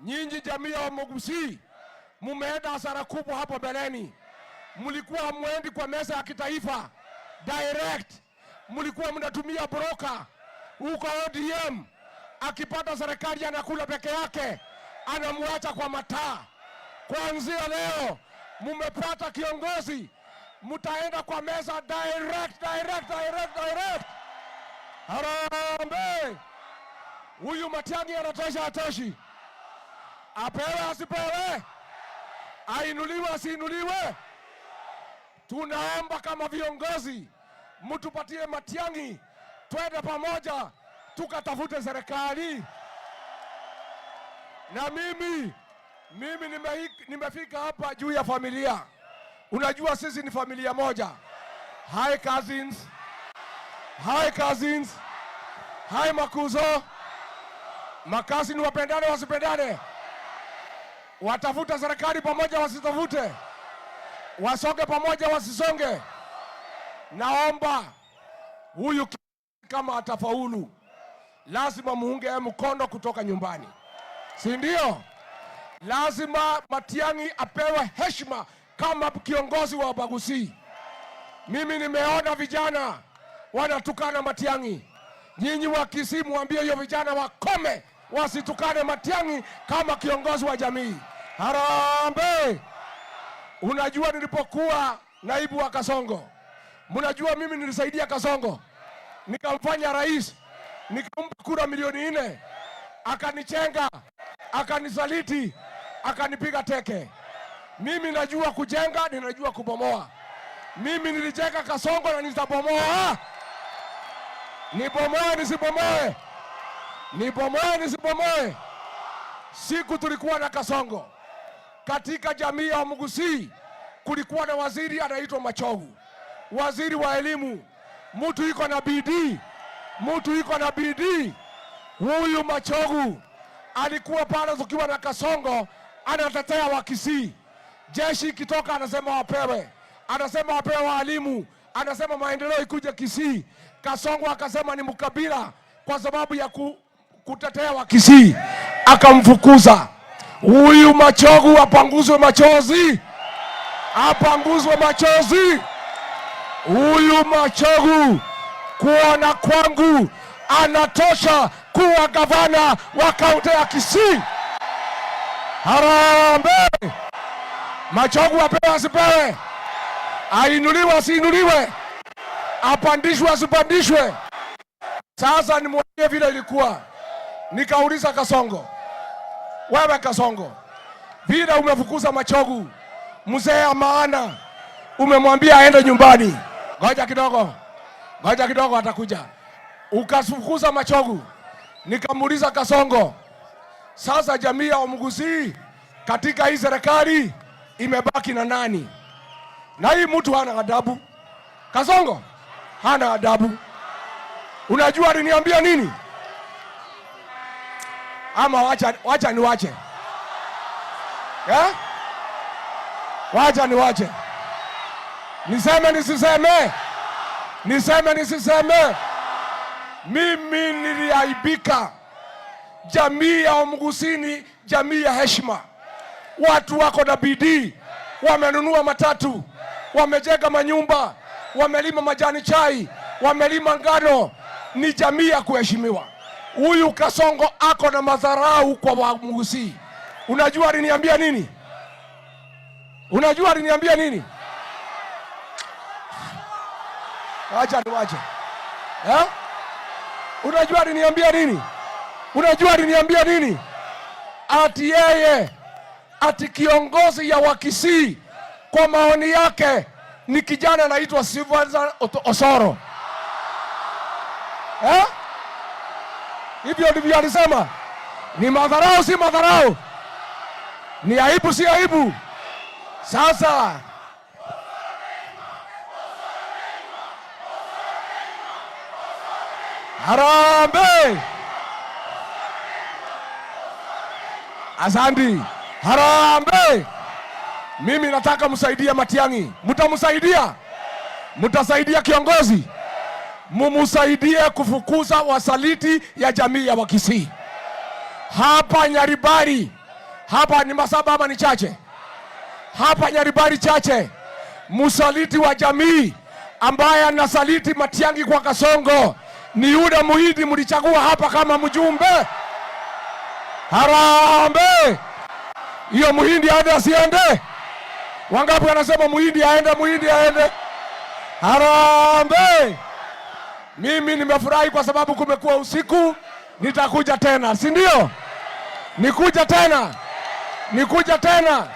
Nyinyi jamii ya Wamugusi mumeenda hasara kubwa hapo mbeleni. Mlikuwa mwendi kwa meza ya kitaifa direct. Mlikuwa mnatumia broker huko ODM. Akipata serikali anakula peke yake, anamuacha kwa mataa. Kuanzia leo mumepata kiongozi, mtaenda kwa meza direct. Harambee! Huyu Matiang'i anatosha atoshi? Apewe asipewe? Ainuliwe asiinuliwe? Tunaomba kama viongozi mtupatie Matiang'i, twende pamoja tukatafute serikali. Na mimi nimefika hapa juu ya familia. Unajua sisi ni familia moja. Hi cousins. Hi makuzo. Makasi ni wapendane wasipendane? Watafuta serikali pamoja wasitafute? Wasonge pamoja wasisonge? Naomba huyu kama atafaulu, lazima muunge mkono kutoka nyumbani, si ndio? Lazima Matiang'i apewe heshima kama kiongozi wa Wabagusi. Mimi nimeona vijana wanatukana Matiang'i. Nyinyi wa Kisii mwambie hiyo vijana wakome, wasitukane Matiang'i kama kiongozi wa jamii. Harambee! Unajua nilipokuwa naibu wa Kasongo, mnajua mimi nilisaidia Kasongo, nikamfanya rais, nikampa kura milioni 4, akanichenga, akanisaliti, akanipiga teke. Mimi najua kujenga, ninajua kubomoa. Mimi nilijenga Kasongo na nitabomoa. Nibomoe nisibomoe? Nibomoe nisibomoe? Siku tulikuwa na Kasongo, katika jamii ya Wamugusi kulikuwa na waziri anaitwa Machogu, waziri wa elimu. Mtu iko na bidii. Huyu Machogu alikuwa pale tukiwa na Kasongo, anatetea Wakisii. Jeshi ikitoka anasema wapewe, anasema wapewe walimu, anasema maendeleo ikuje Kisii. Kasongo akasema ni mkabila kwa sababu ya kutetea Wakisii, akamfukuza. Huyu Machogu apanguzwe machozi, apanguzwe machozi. Huyu Machogu kuona kwangu anatosha kuwa gavana wa kaunti ya Kisii. Harambee! Machogu apewe asipewe? Ainuliwe asiinuliwe? Apandishwe asipandishwe? Sasa nimwambie vile ilikuwa. Nikauliza Kasongo, wewe Kasongo, vile umefukuza Machogu, mzee wa maana, umemwambia aende nyumbani, ngoja kidogo atakuja, ukafukuza Machogu. Nikamuuliza Kasongo, sasa jamii ya Wamugusi katika hii serikali imebaki na nani? Na hii mtu hana adabu. Kasongo hana adabu. Unajua aliniambia nini? Ama wacha niwache. Wacha niwache. Niseme nisiseme? Mimi niliaibika. Jamii ya Wamugusi ni jamii ya heshima. Watu wako na bidii, wamenunua matatu, wamejenga manyumba, wamelima majani chai, wamelima ngano. Ni jamii ya kuheshimiwa. Huyu Kasongo ako na madharau kwa Wamugusi. Unajua aliniambia nini? Wacha niwache. Unajua aliniambia nini? Ati yeye, ati kiongozi ya Wakisii kwa maoni yake ni kijana anaitwa Sylvester Osoro. Hivyo ndivyo alisema. Ni madharau si madharau? Ni aibu si aibu? Sasa harambee! Asante. Harambee! Mimi nataka msaidie Matiang'i. Mtamsaidia? Mtasaidia kiongozi? Mumusaidie kufukuza wasaliti ya jamii ya Wakisii. Hapa Nyaribari Hapa ni Masaba ama ni Chache? Hapa Nyaribari Chache. Msaliti wa jamii ambaye anasaliti Matiang'i kwa Kasongo ni yule Muhindi mlichagua hapa kama mjumbe. Harambee! Hiyo Muhindi aende asiende? Wangapi wanasema Muhindi aende, Muhindi aende? Harambee! Mimi nimefurahi kwa sababu kumekuwa usiku, nitakuja tena, si ndio? Nikuja tena.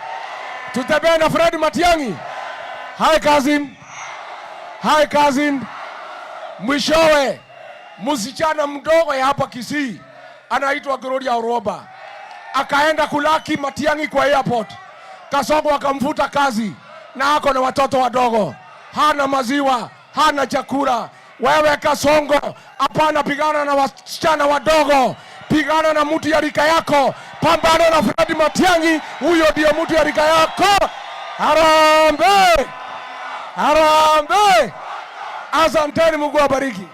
Tutembee na Fred Matiang'i. Hi cousin. Mwishowe msichana mdogo ya hapa Kisii anaitwa Gloria Oroba akaenda kulaki Matiang'i kwa airport. Kasongo akamfuta kazi na ako na watoto wadogo, hana maziwa, hana chakula. Wewe Kasongo, hapana pigana na wasichana wadogo, pigana na mtu ya rika yako. Pambana na Fred Matiang'i, huyo ndio mtu ya rika yako. Harambee! Asanteni, Mungu awabariki.